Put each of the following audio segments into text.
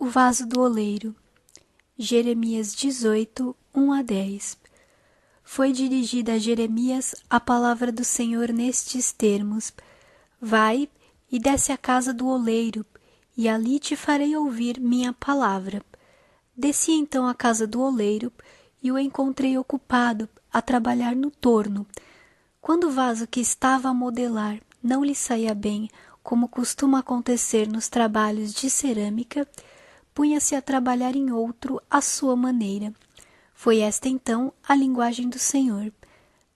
o vaso do oleiro. Jeremias 18, 1-10. Foi dirigida a Jeremias a palavra do Senhor nestes termos: Vai e desce à casa do oleiro, e ali te farei ouvir minha palavra. Desci então à casa do oleiro, e o encontrei ocupado a trabalhar no torno. Quando o vaso que estava a modelar não lhe saía bem, como costuma acontecer nos trabalhos de cerâmica, punha-se a trabalhar em outro à sua maneira. Foi esta então a linguagem do Senhor: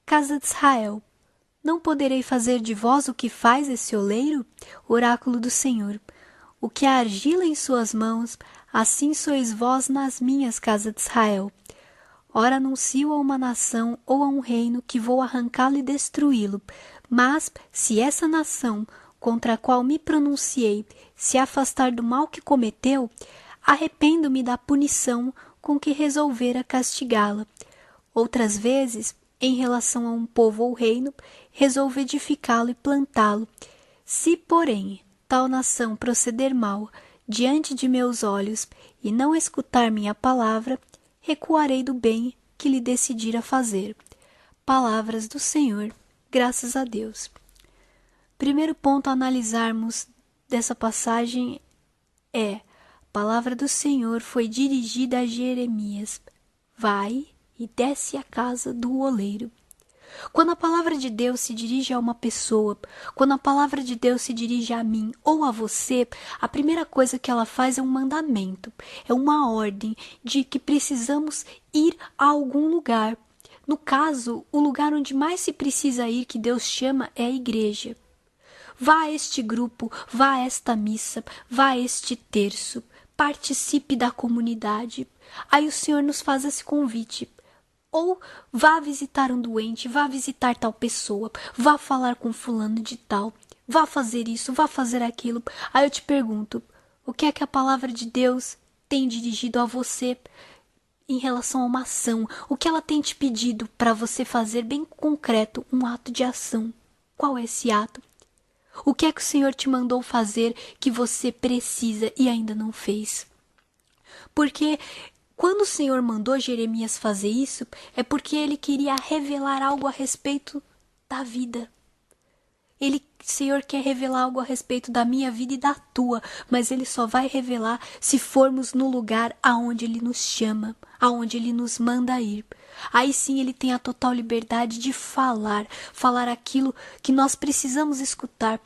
Casa de Israel, não poderei fazer de vós o que faz esse oleiro? Oráculo do Senhor: o que a argila em suas mãos, assim sois vós nas minhas, casa de Israel. Ora anuncio a uma nação ou a um reino que vou arrancá-lo e destruí-lo. Mas, se essa nação, contra a qual me pronunciei, se afastar do mal que cometeu, arrependo-me da punição com que resolvera castigá-la. Outras vezes, em relação a um povo ou reino, resolvo edificá-lo e plantá-lo. Se, porém, tal nação proceder mal diante de meus olhos e não escutar minha palavra, recuarei do bem que lhe decidira fazer. Palavras do Senhor, graças a Deus. Primeiro ponto a analisarmos dessa passagem é: a palavra do Senhor foi dirigida a Jeremias. Vai e desce à casa do oleiro. Quando a palavra de Deus se dirige a uma pessoa, quando a palavra de Deus se dirige a mim ou a você, a primeira coisa que ela faz é um mandamento, é uma ordem de que precisamos ir a algum lugar. No caso, o lugar onde mais se precisa ir, que Deus chama, é a igreja. Vá a este grupo, vá a esta missa, vá a este terço, participe da comunidade. Aí o Senhor nos faz esse convite. Ou vá visitar um doente, vá visitar tal pessoa, vá falar com fulano de tal, vá fazer isso, vá fazer aquilo. Aí eu te pergunto, o que é que a palavra de Deus tem dirigido a você em relação a uma ação? O que ela tem te pedido para você fazer bem concreto, um ato de ação? Qual é esse ato? O que é que o Senhor te mandou fazer que você precisa e ainda não fez? Porque quando o Senhor mandou Jeremias fazer isso, é porque ele queria revelar algo a respeito da vida. O Senhor quer revelar algo a respeito da minha vida e da tua, mas Ele só vai revelar se formos no lugar aonde Ele nos chama, aonde Ele nos manda ir. Aí sim Ele tem a total liberdade de falar aquilo que nós precisamos escutar.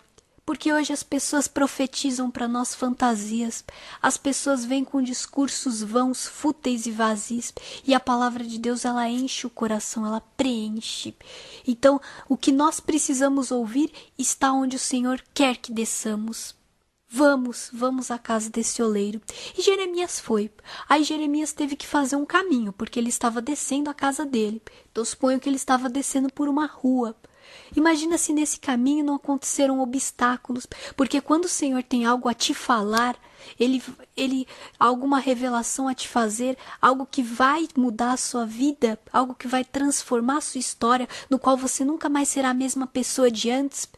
Porque hoje as pessoas profetizam para nós fantasias, as pessoas vêm com discursos vãos, fúteis e vazios, e a palavra de Deus ela enche o coração, ela preenche. Então, o que nós precisamos ouvir está onde o Senhor quer que desçamos. Vamos à casa desse oleiro. E Jeremias foi. Aí Jeremias teve que fazer um caminho, porque ele estava descendo a casa dele. Então suponho que ele estava descendo por uma rua. Imagina se nesse caminho não aconteceram obstáculos, porque quando o Senhor tem algo a te falar, ele alguma revelação a te fazer, algo que vai mudar a sua vida, algo que vai transformar a sua história, no qual você nunca mais será a mesma pessoa de antes,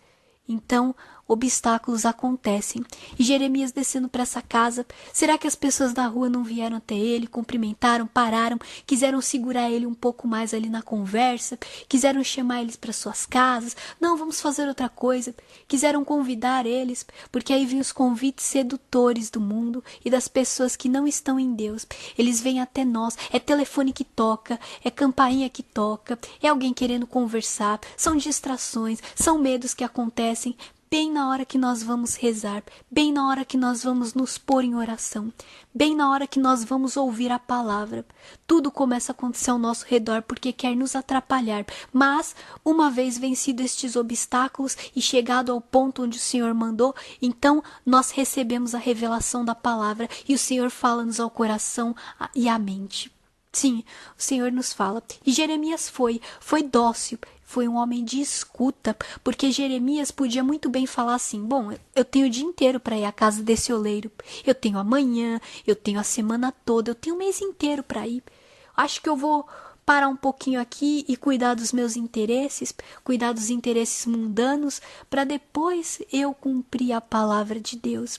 então obstáculos acontecem. E Jeremias descendo para essa casa, será que as pessoas da rua não vieram até ele, cumprimentaram, pararam, quiseram segurar ele um pouco mais ali na conversa, quiseram chamar eles para suas casas? Não, vamos fazer outra coisa. Quiseram convidar eles, porque aí vêm os convites sedutores do mundo e das pessoas que não estão em Deus. Eles vêm até nós, é telefone que toca, é campainha que toca, é alguém querendo conversar, são distrações, são medos que acontecem bem na hora que nós vamos rezar, bem na hora que nós vamos nos pôr em oração, bem na hora que nós vamos ouvir a palavra. Tudo começa a acontecer ao nosso redor porque quer nos atrapalhar, mas uma vez vencido estes obstáculos e chegado ao ponto onde o Senhor mandou, então nós recebemos a revelação da palavra e o Senhor fala-nos ao coração e à mente. Sim, o Senhor nos fala. E Jeremias foi dócil, foi um homem de escuta, porque Jeremias podia muito bem falar assim: bom, eu tenho o dia inteiro para ir à casa desse oleiro, eu tenho amanhã, eu tenho a semana toda, eu tenho o mês inteiro para ir. Acho que eu vou parar um pouquinho aqui e cuidar dos meus interesses, cuidar dos interesses mundanos, para depois eu cumprir a palavra de Deus.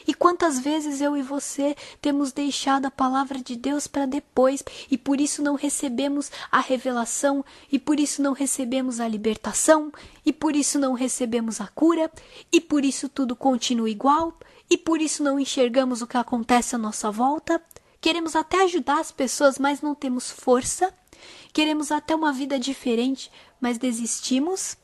E quantas vezes eu e você temos deixado a palavra de Deus para depois, e por isso não recebemos a revelação, e por isso não recebemos a libertação, e por isso não recebemos a cura, e por isso tudo continua igual, e por isso não enxergamos o que acontece à nossa volta. Queremos até ajudar as pessoas, mas não temos força. Queremos até uma vida diferente, mas desistimos.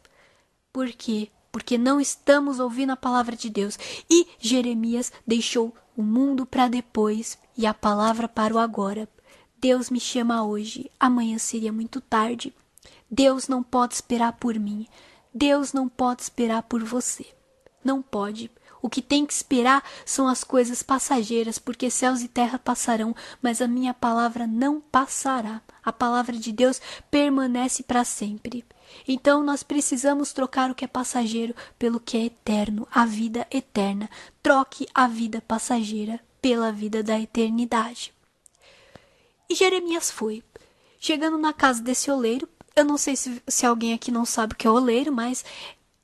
Por quê? Porque não estamos ouvindo a palavra de Deus. E Jeremias deixou o mundo para depois e a palavra para o agora. Deus me chama hoje, amanhã seria muito tarde. Deus não pode esperar por mim. Deus não pode esperar por você. Não pode. O que tem que esperar são as coisas passageiras, porque céus e terra passarão, mas a minha palavra não passará. A palavra de Deus permanece para sempre. Então nós precisamos trocar o que é passageiro pelo que é eterno, a vida eterna. Troque a vida passageira pela vida da eternidade. E Jeremias foi. Chegando na casa desse oleiro, eu não sei se alguém aqui não sabe o que é oleiro, mas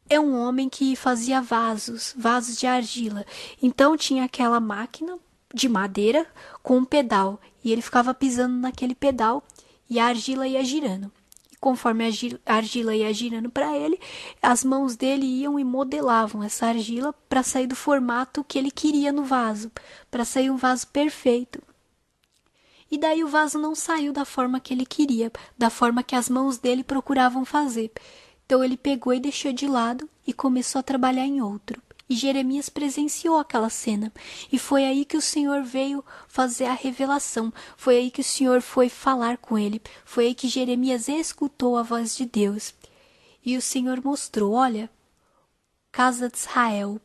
é um homem que fazia vasos de argila. Então tinha aquela máquina de madeira com um pedal, e ele ficava pisando naquele pedal e a argila ia girando. E conforme a argila ia girando para ele, as mãos dele iam e modelavam essa argila para sair do formato que ele queria no vaso, para sair um vaso perfeito. E daí o vaso não saiu da forma que ele queria, da forma que as mãos dele procuravam fazer. Então ele pegou e deixou de lado e começou a trabalhar em outro. E Jeremias presenciou aquela cena. E foi aí que o Senhor veio fazer a revelação. Foi aí que o Senhor foi falar com ele. Foi aí que Jeremias escutou a voz de Deus. E o Senhor mostrou, olha, casa de Israel.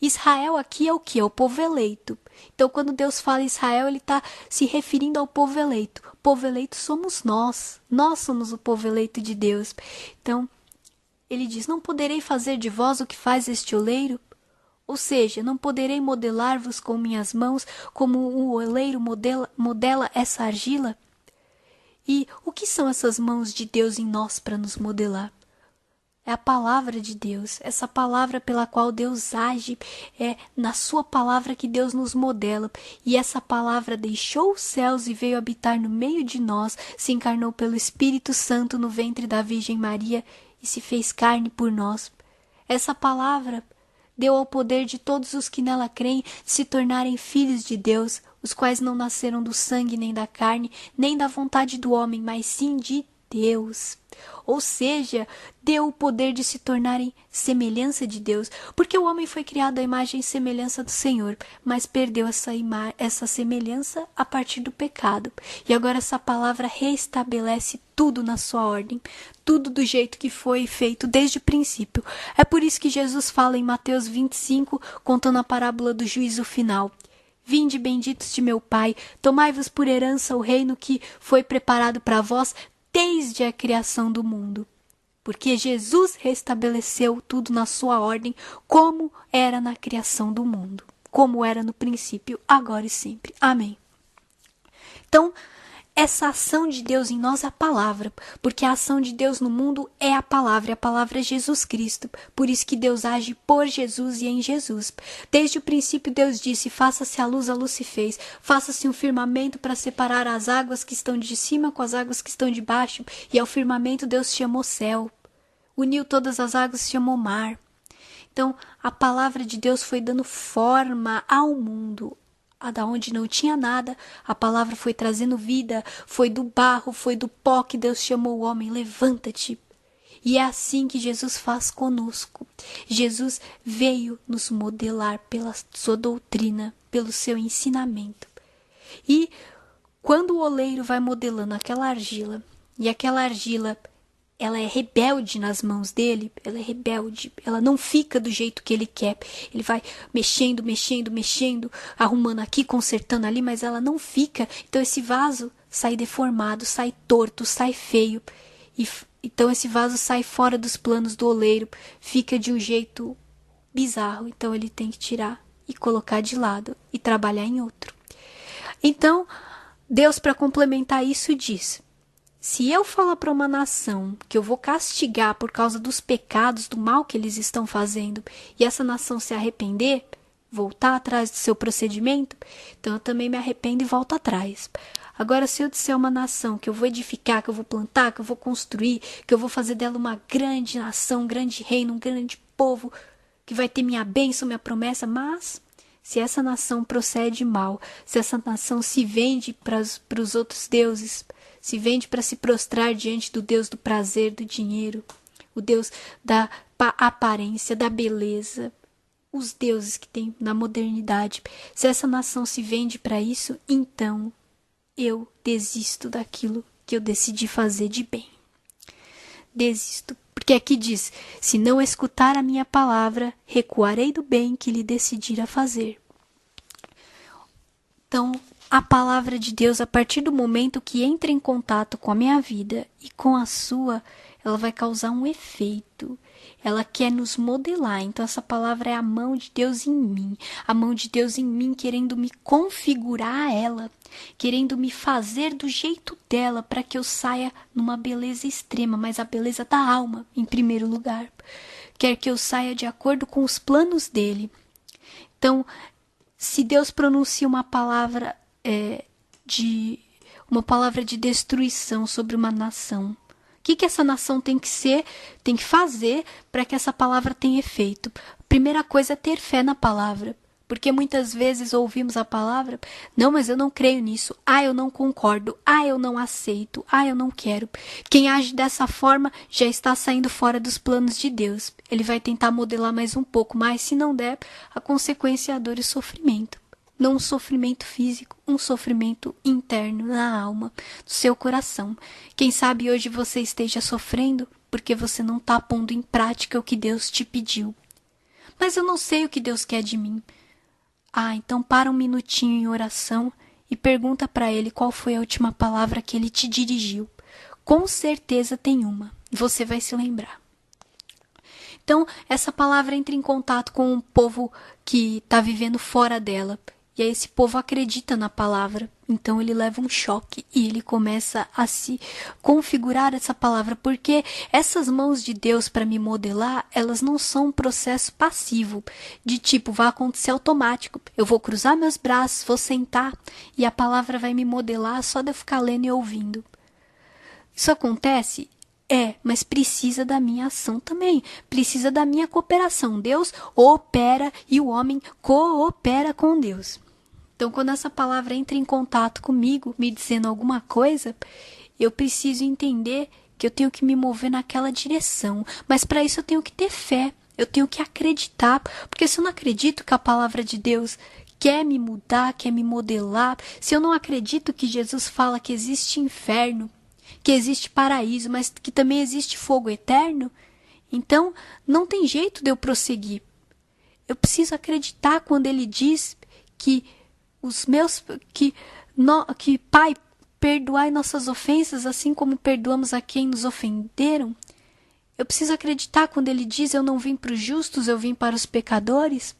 Israel aqui é o que? É o povo eleito. Então, quando Deus fala Israel, ele está se referindo ao povo eleito. O povo eleito somos nós. Nós somos o povo eleito de Deus. Então, ele diz, não poderei fazer de vós o que faz este oleiro? Ou seja, não poderei modelar-vos com minhas mãos, como o oleiro modela essa argila? E o que são essas mãos de Deus em nós para nos modelar? É a palavra de Deus, essa palavra pela qual Deus age, é na sua palavra que Deus nos modela. E essa palavra deixou os céus e veio habitar no meio de nós, se encarnou pelo Espírito Santo no ventre da Virgem Maria e se fez carne por nós. Essa palavra deu ao poder de todos os que nela creem de se tornarem filhos de Deus, os quais não nasceram do sangue nem da carne, nem da vontade do homem, mas sim de Deus. Ou seja, deu o poder de se tornarem semelhança de Deus, porque o homem foi criado à imagem e semelhança do Senhor, mas perdeu essa semelhança a partir do pecado. E agora essa palavra restabelece tudo na sua ordem, tudo do jeito que foi feito desde o princípio. É por isso que Jesus fala em Mateus 25, contando a parábola do juízo final. Vinde, benditos de meu Pai, tomai-vos por herança o reino que foi preparado para vós desde a criação do mundo. Porque Jesus restabeleceu tudo na sua ordem, como era na criação do mundo, como era no princípio, agora e sempre. Amém. Então, essa ação de Deus em nós é a palavra, porque a ação de Deus no mundo é a palavra é Jesus Cristo. Por isso que Deus age por Jesus e em Jesus. Desde o princípio Deus disse, faça-se a luz se fez, faça-se um firmamento para separar as águas que estão de cima com as águas que estão de baixo, e ao firmamento Deus chamou céu. Uniu todas as águas e chamou mar. Então, a palavra de Deus foi dando forma ao mundo. Da onde não tinha nada, a palavra foi trazendo vida, foi do barro, foi do pó que Deus chamou o homem, levanta-te. E é assim que Jesus faz conosco. Jesus veio nos modelar pela sua doutrina, pelo seu ensinamento. E quando o oleiro vai modelando aquela argila, e aquela argila ela é rebelde nas mãos dele, ela é rebelde, ela não fica do jeito que ele quer. Ele vai mexendo, arrumando aqui, consertando ali, mas ela não fica. Então esse vaso sai deformado, sai torto, sai feio. Então esse vaso sai fora dos planos do oleiro, fica de um jeito bizarro. Então ele tem que tirar e colocar de lado e trabalhar em outro. Então Deus, para complementar isso, diz: se eu falar para uma nação que eu vou castigar por causa dos pecados, do mal que eles estão fazendo, e essa nação se arrepender, voltar atrás do seu procedimento, então eu também me arrependo e volto atrás. Agora, se eu disser uma nação que eu vou edificar, que eu vou plantar, que eu vou construir, que eu vou fazer dela uma grande nação, um grande reino, um grande povo, que vai ter minha bênção, minha promessa, mas se essa nação procede mal, se essa nação se vende para os outros deuses, se vende para se prostrar diante do Deus do prazer, do dinheiro, o Deus da aparência, da beleza, os deuses que tem na modernidade, se essa nação se vende para isso, então eu desisto daquilo que eu decidi fazer de bem. Desisto, porque aqui diz, se não escutar a minha palavra, recuarei do bem que lhe decidira fazer. Então, a palavra de Deus, a partir do momento que entra em contato com a minha vida e com a sua, ela vai causar um efeito. Ela quer nos modelar. Então, essa palavra é a mão de Deus em mim. A mão de Deus em mim querendo me configurar a ela. Querendo me fazer do jeito dela para que eu saia numa beleza extrema. Mas a beleza da alma, em primeiro lugar. Quer que eu saia de acordo com os planos dele. Então, se Deus pronuncia uma palavra de destruição sobre uma nação, o que essa nação tem que fazer para que essa palavra tenha efeito? A primeira coisa é ter fé na palavra. Porque muitas vezes ouvimos a palavra, não, mas eu não creio nisso, eu não concordo, eu não aceito, eu não quero. Quem age dessa forma já está saindo fora dos planos de Deus. Ele vai tentar modelar mais um pouco, mas se não der, a consequência é a dor e sofrimento. Não um sofrimento físico, um sofrimento interno na alma, no seu coração. Quem sabe hoje você esteja sofrendo porque você não está pondo em prática o que Deus te pediu. Mas eu não sei o que Deus quer de mim. Então para um minutinho em oração e pergunta para Ele qual foi a última palavra que Ele te dirigiu. Com certeza tem uma, você vai se lembrar. Então essa palavra entra em contato com um povo que está vivendo fora dela. E aí esse povo acredita na palavra, então ele leva um choque e ele começa a se configurar essa palavra, porque essas mãos de Deus para me modelar, elas não são um processo passivo, de tipo, vai acontecer automático, eu vou cruzar meus braços, vou sentar e a palavra vai me modelar só de eu ficar lendo e ouvindo. Isso acontece? Mas precisa da minha ação também, precisa da minha cooperação. Deus opera e o homem coopera com Deus. Então, quando essa palavra entra em contato comigo, me dizendo alguma coisa, eu preciso entender que eu tenho que me mover naquela direção. Mas para isso eu tenho que ter fé, eu tenho que acreditar, porque se eu não acredito que a palavra de Deus quer me mudar, quer me modelar, se eu não acredito que Jesus fala que existe inferno, que existe paraíso, mas que também existe fogo eterno, então não tem jeito de eu prosseguir. Eu preciso acreditar quando ele diz que Pai, perdoai nossas ofensas, assim como perdoamos a quem nos ofenderam. Eu preciso acreditar quando ele diz, eu não vim para os justos, eu vim para os pecadores.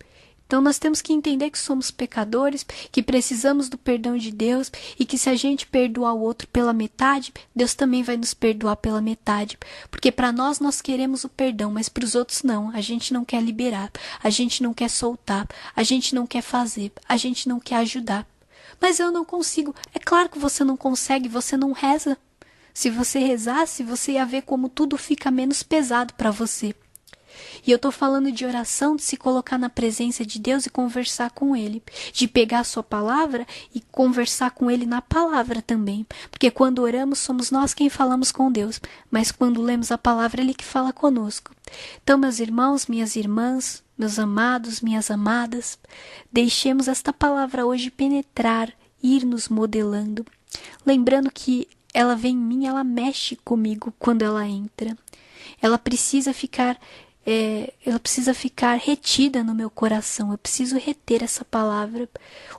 Então nós temos que entender que somos pecadores, que precisamos do perdão de Deus e que se a gente perdoar o outro pela metade, Deus também vai nos perdoar pela metade. Porque para nós queremos o perdão, mas para os outros não. A gente não quer liberar, a gente não quer soltar, a gente não quer fazer, a gente não quer ajudar. Mas eu não consigo. É claro que você não consegue, você não reza. Se você rezasse, você ia ver como tudo fica menos pesado para você. E eu estou falando de oração, de se colocar na presença de Deus e conversar com Ele. De pegar a sua palavra e conversar com Ele na palavra também. Porque quando oramos, somos nós quem falamos com Deus. Mas quando lemos a palavra, Ele que fala conosco. Então, meus irmãos, minhas irmãs, meus amados, minhas amadas, deixemos esta palavra hoje penetrar, ir nos modelando. Lembrando que ela vem em mim, ela mexe comigo quando ela entra. Ela precisa ficar retida no meu coração. Eu preciso reter essa palavra,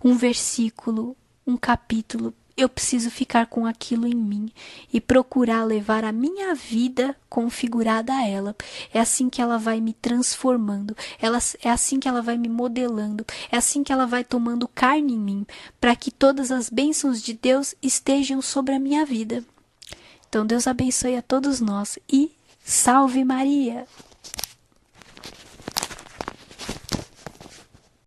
um versículo, um capítulo. Eu preciso ficar com aquilo em mim e procurar levar a minha vida configurada a ela. É assim que ela vai me transformando, é assim que ela vai me modelando, é assim que ela vai tomando carne em mim, para que todas as bênçãos de Deus estejam sobre a minha vida. Então Deus abençoe a todos nós e salve Maria!